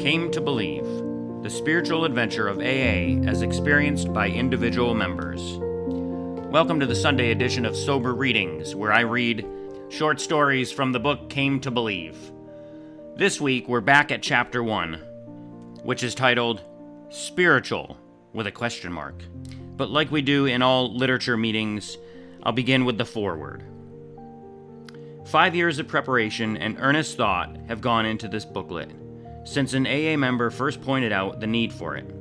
Came to Believe, the spiritual adventure of AA as experienced by individual members. Welcome to the Sunday edition of Sober Readings, where I read short stories from the book Came to Believe. This week, we're back at Chapter 1, which is titled Spiritual, with a question mark. But like we do in all literature meetings, I'll begin with the foreword. 5 years of preparation and earnest thought have gone into this booklet, since an AA member first pointed out the need for it.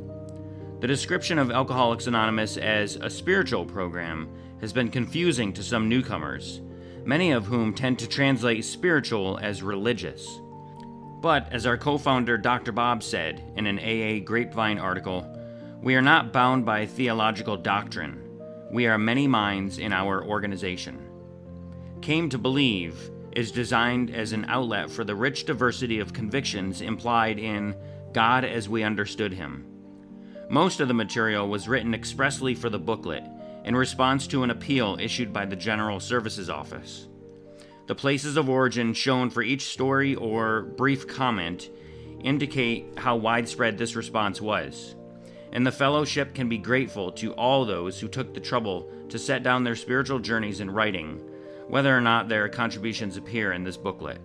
The description of Alcoholics Anonymous as a spiritual program has been confusing to some newcomers, many of whom tend to translate spiritual as religious. But, as our co-founder Dr. Bob said in an AA Grapevine article, we are not bound by theological doctrine. We are many minds in our organization. Came to Believe is designed as an outlet for the rich diversity of convictions implied in God as We Understood Him. Most of the material was written expressly for the booklet in response to an appeal issued by the General Services Office. The places of origin shown for each story or brief comment indicate how widespread this response was, and the fellowship can be grateful to all those who took the trouble to set down their spiritual journeys in writing, whether or not their contributions appear in this booklet.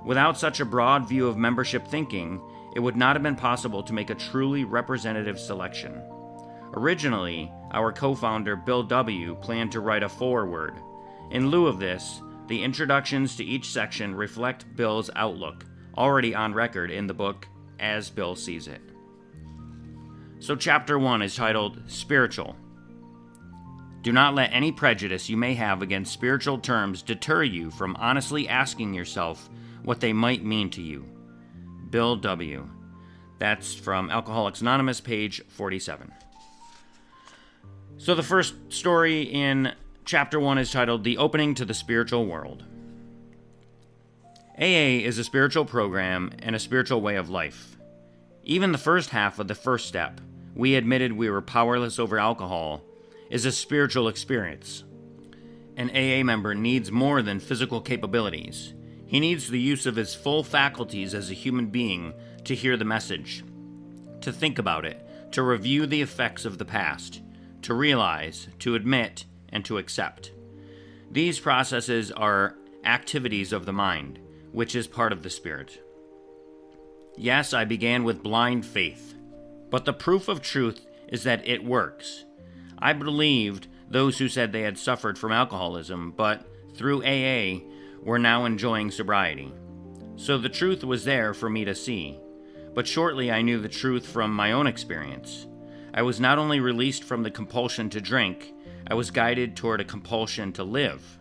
Without such a broad view of membership thinking, it would not have been possible to make a truly representative selection. Originally, our co-founder Bill W. planned to write a foreword. In lieu of this, the introductions to each section reflect Bill's outlook, already on record in the book As Bill Sees It. So Chapter 1 is titled Spiritual. Do not let any prejudice you may have against spiritual terms deter you from honestly asking yourself what they might mean to you. Bill W. That's from Alcoholics Anonymous, page 47. So the first story in Chapter 1 is titled The Opening to the Spiritual World. AA is a spiritual program and a spiritual way of life. Even the first half of the first step, we admitted we were powerless over alcohol, is a spiritual experience. An AA member needs more than physical capabilities. He needs the use of his full faculties as a human being to hear the message, to think about it, to review the effects of the past, to realize, to admit, and to accept. These processes are activities of the mind, which is part of the spirit. Yes, I began with blind faith, but the proof of truth is that it works. I believed those who said they had suffered from alcoholism, but through AA were now enjoying sobriety. So the truth was there for me to see. But shortly I knew the truth from my own experience. I was not only released from the compulsion to drink, I was guided toward a compulsion to live.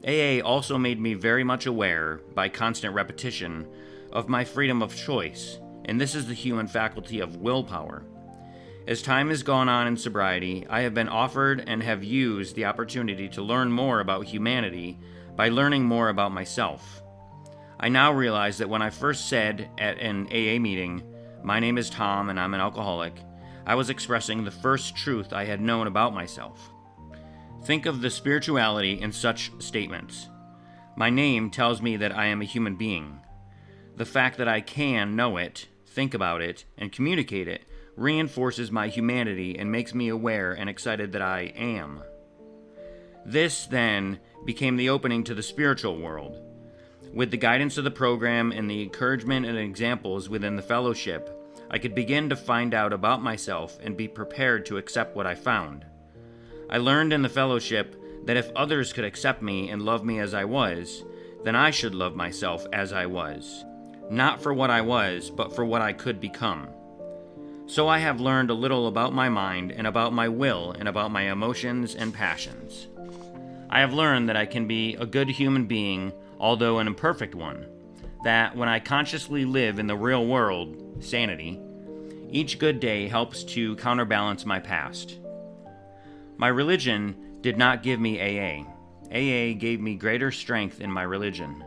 AA also made me very much aware, by constant repetition, of my freedom of choice, and this is the human faculty of willpower. As time has gone on in sobriety, I have been offered and have used the opportunity to learn more about humanity by learning more about myself. I now realize that when I first said at an AA meeting, "My name is Tom and I'm an alcoholic," I was expressing the first truth I had known about myself. Think of the spirituality in such statements. My name tells me that I am a human being. The fact that I can know it, think about it, and communicate it reinforces my humanity and makes me aware and excited that I am. This, then, became the opening to the spiritual world. With the guidance of the program and the encouragement and examples within the fellowship, I could begin to find out about myself and be prepared to accept what I found. I learned in the fellowship that if others could accept me and love me as I was, then I should love myself as I was. Not for what I was, but for what I could become. So I have learned a little about my mind and about my will and about my emotions and passions. I have learned that I can be a good human being, although an imperfect one. That when I consciously live in the real world, sanity, each good day helps to counterbalance my past. My religion did not give me AA. AA gave me greater strength in my religion.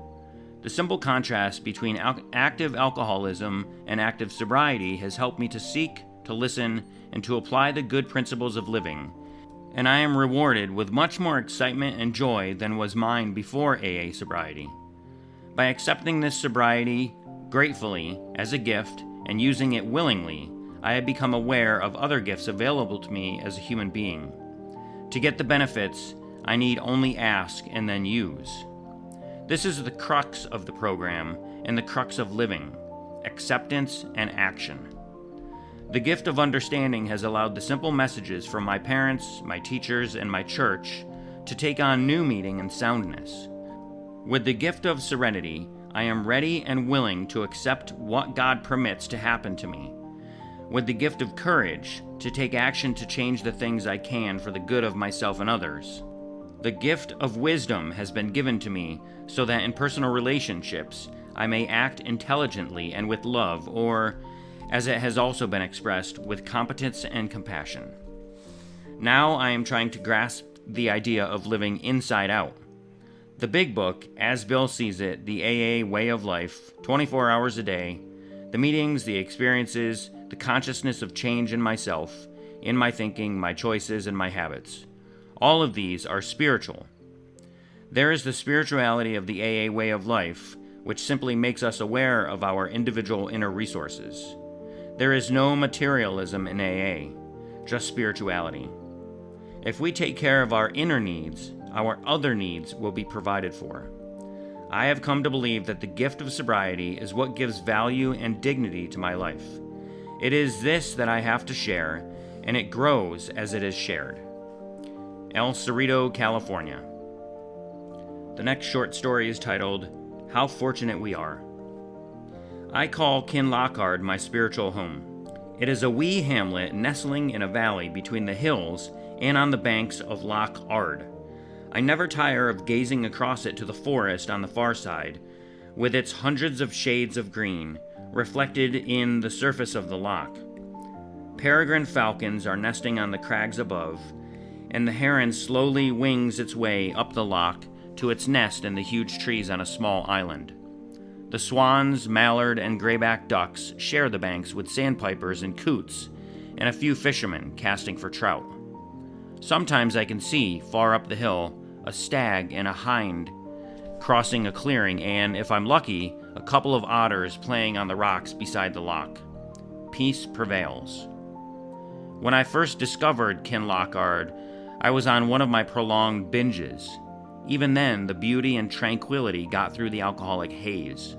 The simple contrast between active alcoholism and active sobriety has helped me to seek, to listen, and to apply the good principles of living, and I am rewarded with much more excitement and joy than was mine before AA sobriety. By accepting this sobriety Gratefully, as a gift, and using it willingly, I have become aware of other gifts available to me as a human being. To get the benefits, I need only ask and then use. This is the crux of the program and the crux of living: acceptance and action. The gift of understanding has allowed the simple messages from my parents, my teachers, and my church to take on new meaning and soundness. With the gift of serenity, I am ready and willing to accept what God permits to happen to me. With the gift of courage, to take action to change the things I can for the good of myself and others. The gift of wisdom has been given to me so that in personal relationships, I may act intelligently and with love, or, as it has also been expressed, with competence and compassion. Now I am trying to grasp the idea of living inside out. The big book, as Bill sees it, the AA way of life, 24 hours a day, the meetings, the experiences, the consciousness of change in myself, in my thinking, my choices, and my habits. All of these are spiritual. There is the spirituality of the AA way of life, which simply makes us aware of our individual inner resources. There is no materialism in AA, just spirituality. If we take care of our inner needs, our other needs will be provided for. I have come to believe that the gift of sobriety is what gives value and dignity to my life. It is this that I have to share, and it grows as it is shared. El Cerrito, California. The next short story is titled, How Fortunate We Are. I call Kinlochard my spiritual home. It is a wee hamlet nestling in a valley between the hills and on the banks of Loch Ard. I never tire of gazing across it to the forest on the far side, with its hundreds of shades of green, reflected in the surface of the loch. Peregrine falcons are nesting on the crags above, and the heron slowly wings its way up the loch to its nest in the huge trees on a small island. The swans, mallard, and grayback ducks share the banks with sandpipers and coots, and a few fishermen casting for trout. Sometimes I can see, far up the hill, a stag and a hind crossing a clearing, and, if I'm lucky, a couple of otters playing on the rocks beside the loch. Peace prevails. When I first discovered Kinlochard, I was on one of my prolonged binges. Even then, the beauty and tranquility got through the alcoholic haze.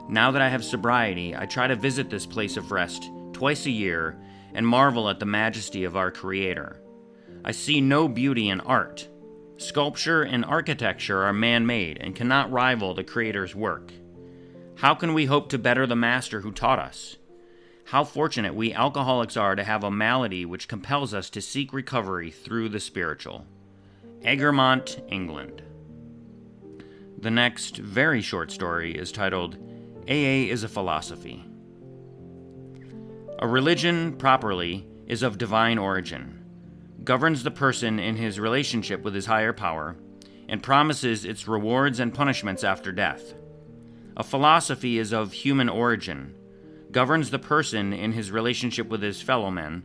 Now that I have sobriety, I try to visit this place of rest twice a year and marvel at the majesty of our Creator. I see no beauty in art. Sculpture and architecture are man-made and cannot rival the Creator's work. How can we hope to better the Master who taught us? How fortunate we alcoholics are to have a malady which compels us to seek recovery through the spiritual. Egremont, England. The next very short story is titled, AA is a Philosophy. A religion, properly, is of divine origin, governs the person in his relationship with his higher power, and promises its rewards and punishments after death. A philosophy is of human origin, governs the person in his relationship with his fellow men,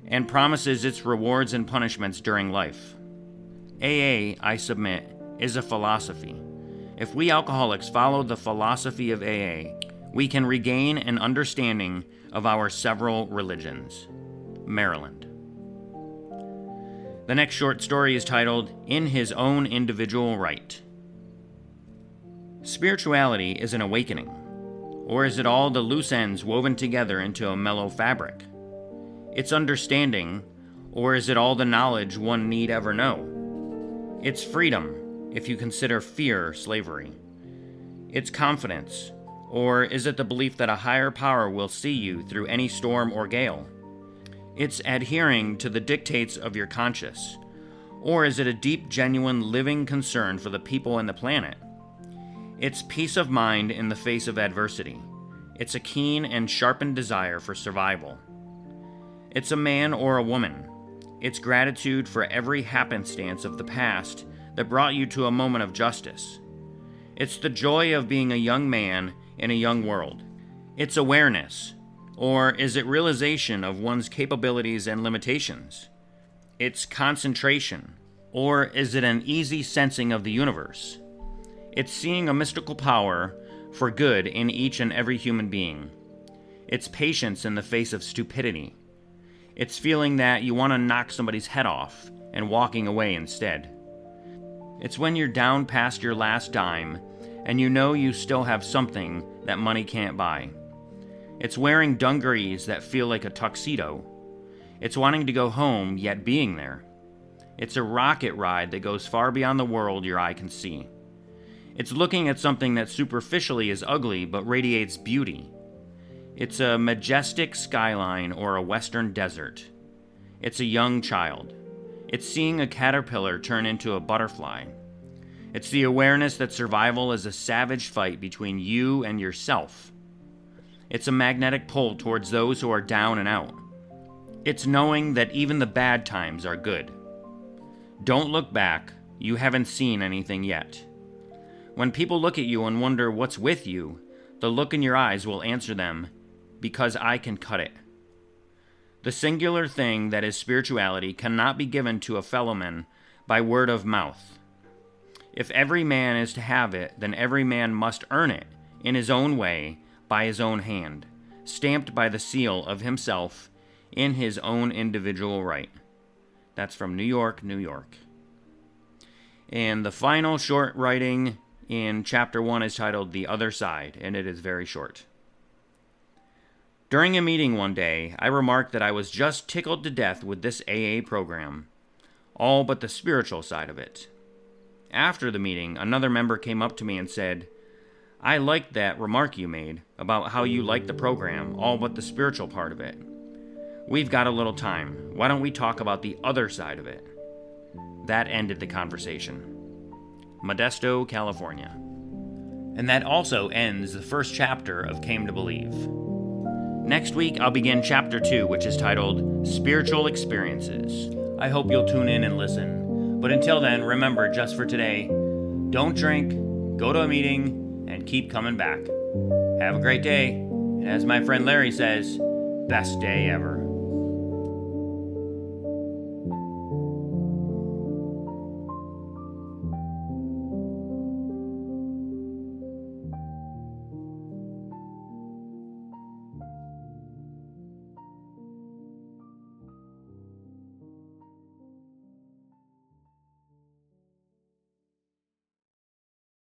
and promises its rewards and punishments during life. AA, I submit, is a philosophy. If we alcoholics follow the philosophy of AA, we can regain an understanding of our several religions. Maryland. The next short story is titled, In His Own Individual Right. Spirituality is an awakening, or is it all the loose ends woven together into a mellow fabric? It's understanding, or is it all the knowledge one need ever know? It's freedom, if you consider fear slavery. It's confidence, or is it the belief that a higher power will see you through any storm or gale? It's adhering to the dictates of your conscience, or is it a deep, genuine, living concern for the people and the planet? It's peace of mind in the face of adversity. It's a keen and sharpened desire for survival. It's a man or a woman. It's gratitude for every happenstance of the past that brought you to a moment of justice. It's the joy of being a young man in a young world. It's awareness, or is it realization of one's capabilities and limitations? It's concentration, or is it an easy sensing of the universe? It's seeing a mystical power for good in each and every human being. It's patience in the face of stupidity. It's feeling that you want to knock somebody's head off and walking away instead. It's when you're down past your last dime and you know you still have something that money can't buy. It's wearing dungarees that feel like a tuxedo. It's wanting to go home, yet being there. It's a rocket ride that goes far beyond the world your eye can see. It's looking at something that superficially is ugly but radiates beauty. It's a majestic skyline or a western desert. It's a young child. It's seeing a caterpillar turn into a butterfly. It's the awareness that survival is a savage fight between you and yourself. It's a magnetic pull towards those who are down and out. It's knowing that even the bad times are good. Don't look back. You haven't seen anything yet. When people look at you and wonder what's with you, the look in your eyes will answer them, because I can cut it. The singular thing that is spirituality cannot be given to a fellow man by word of mouth. If every man is to have it, then every man must earn it in his own way, by his own hand, stamped by the seal of himself in his own individual right. That's from New York, New York. And the final short writing in Chapter 1 is titled The Other Side, and it is very short. During a meeting one day, I remarked that I was just tickled to death with this AA program, all but the spiritual side of it. After the meeting, another member came up to me and said, "I liked that remark you made about how you like the program, all but the spiritual part of it. We've got a little time. Why don't we talk about the other side of it?" That ended the conversation. Modesto, California. And that also ends the first chapter of Came to Believe. Next week, I'll begin Chapter 2, which is titled Spiritual Experiences. I hope you'll tune in and listen. But until then, remember, just for today, don't drink, go to a meeting, and keep coming back. Have a great day. And as my friend Larry says, best day ever.